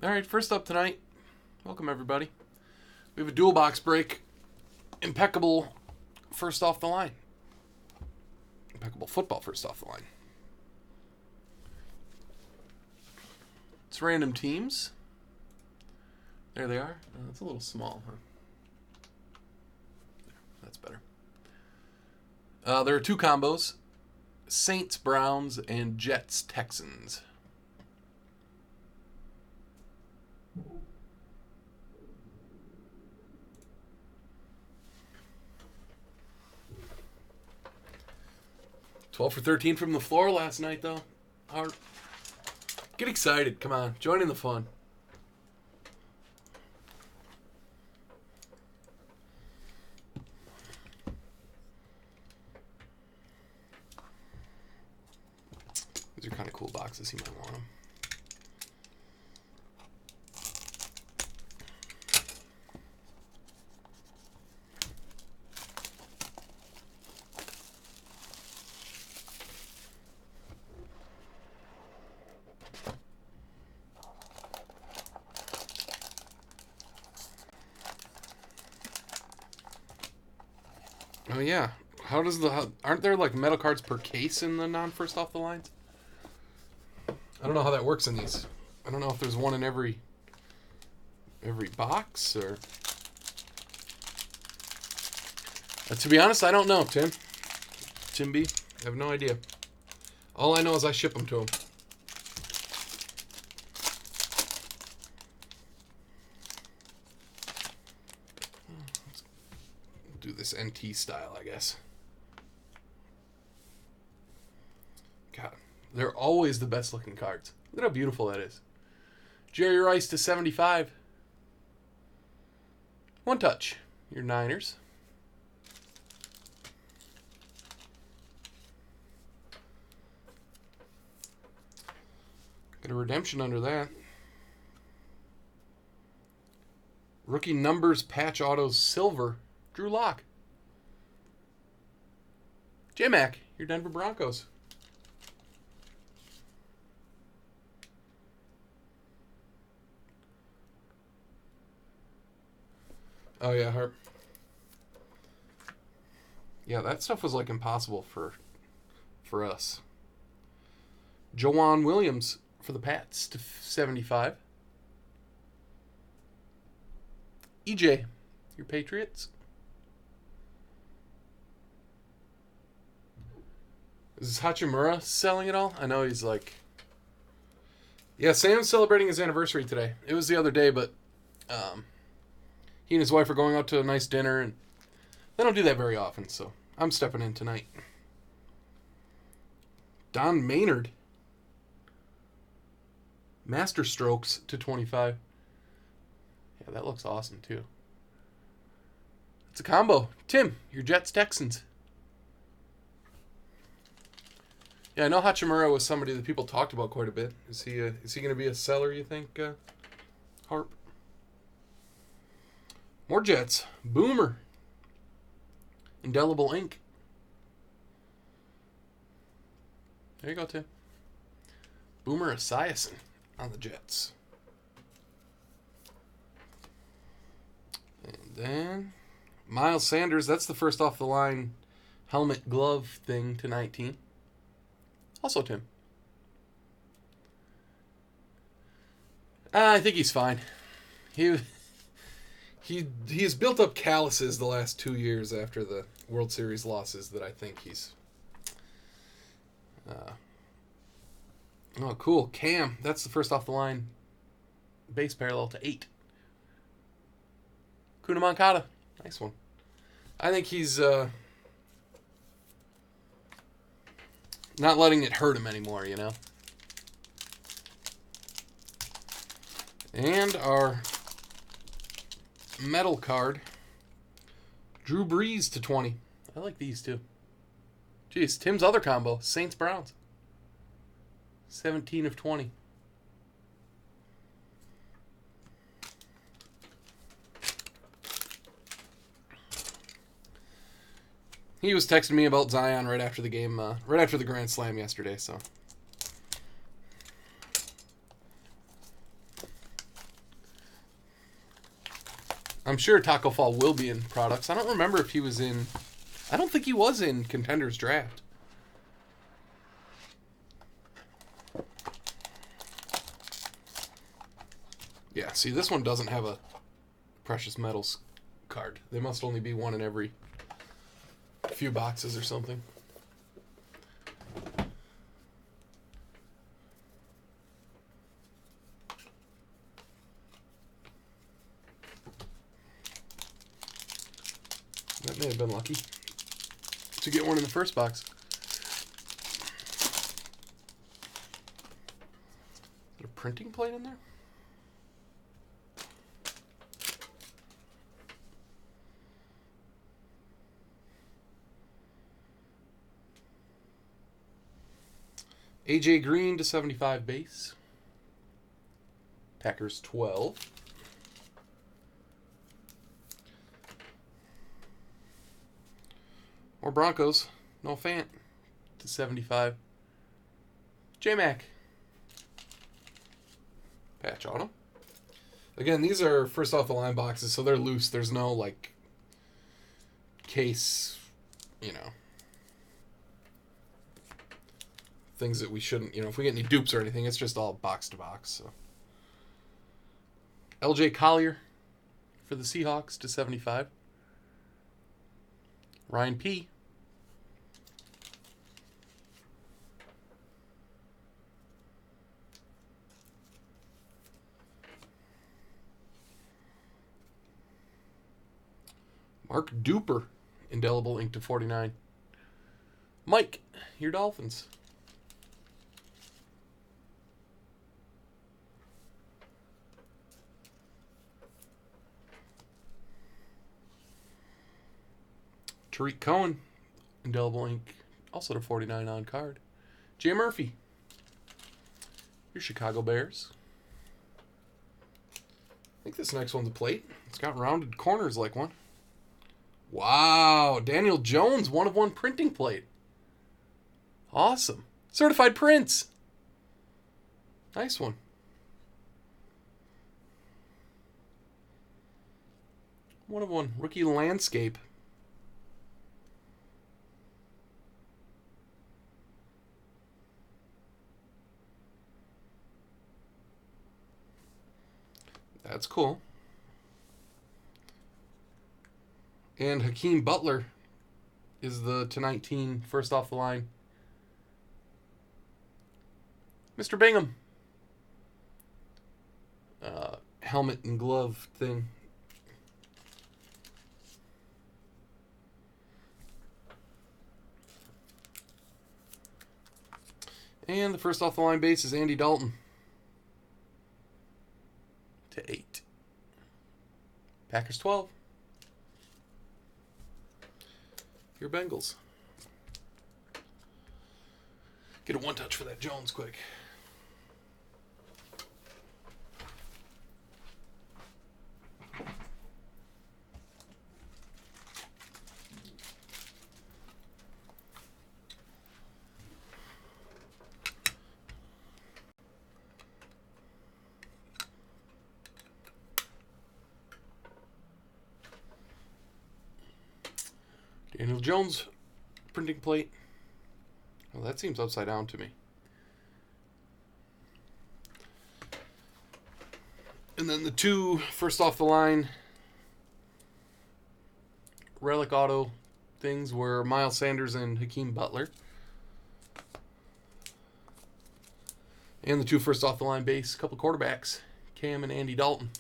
All right, first up tonight, welcome everybody. We have a dual box break. Impeccable first off the line. Impeccable football first off the line. It's random teams. There they are. It's a little small, huh? That's better. There are two combos. Saints, Browns, and Jets, Texans. $12 for $13 from the floor last night, though. Get excited. Come on. Join in the fun. These are kind of cool boxes. You might want them. Oh yeah, aren't there like metal cards per case in the non-first off the lines? I don't know how that works in these. I don't know if there's one in every box or. To be honest, I don't know, Tim. Tim B, I have no idea. All I know is I ship them to him. Do this NT style, I guess. God, they're always the best looking cards. Look at how beautiful that is. Jerry Rice to 75. One touch. Your Niners. Got a redemption under that. Rookie numbers patch autos silver. Drew Lock. J-Mac, your Denver Broncos. Oh yeah, Harp. Yeah, that stuff was like impossible for us. Jawan Williams for the Pats to 75. EJ, your Patriots. Is Hachimura selling it all? I know he's like... Yeah, Sam's celebrating his anniversary today. It was the other day, but he and his wife are going out to a nice dinner, and they don't do that very often, so I'm stepping in tonight. Don Maynard. Master Strokes to 25. Yeah, that looks awesome, too. It's a combo. Tim, your Jets Texans. Yeah, I know Hachimura was somebody that people talked about quite a bit. Is he going to be a seller, you think, Harp? More Jets. Boomer. Indelible ink. There you go, Tim. Boomer Esiason on the Jets. And then Miles Sanders. That's the first off the line helmet glove thing to 19. Also Tim. I think he's fine. He has built up calluses the last 2 years after the World Series losses that I think he's... oh, cool. Cam. That's the first off the line base parallel to 8. Kuna Moncada. Nice one. I think he's... not letting it hurt him anymore, you know? And our metal card, Drew Brees to 20. I like these too. Jeez, Tim's other combo, Saints Browns. 17 of 20. He was texting me about Zion right after the game, right after the Grand Slam yesterday, so. I'm sure Taco Fall will be in products. I don't remember if he was in... I don't think he was in Contenders Draft. Yeah, see, this one doesn't have a Precious Metals card. They must only be one in every few boxes or something. That may have been lucky to get one in the first box. Is there a printing plate in there? AJ Green to 75 base. Packers 12. Or Broncos. No Fant to 75. J-Mac. Patch auto. Again, these are first off the line boxes, so they're loose. There's no, like, case, you know, things that we shouldn't, you know, if we get any dupes or anything, it's just all box to box. So. LJ Collier for the Seahawks to 75. Ryan P. Mark Duper, indelible ink to 49. Mike, your Dolphins. Tariq Cohen, indelible ink, also to 49 on card. Jay Murphy, your Chicago Bears. I think this next one's a plate. It's got rounded corners like one. Wow, Daniel Jones, 1/1 printing plate. Awesome. Certified prints. Nice one. One of one. Rookie landscape. That's cool. And Hakeem Butler is the /19 first off the line. Mr. Bingham. Helmet and glove thing. And the first off the line base is Andy Dalton. /8. Packers 12. Your Bengals. Get a one touch for that Jones quick. Daniel Jones printing plate. Well, that seems upside down to me. And then the two first off the line relic auto things were Miles Sanders and Hakeem Butler. And the two first off the line base, couple quarterbacks, Cam and Andy Dalton.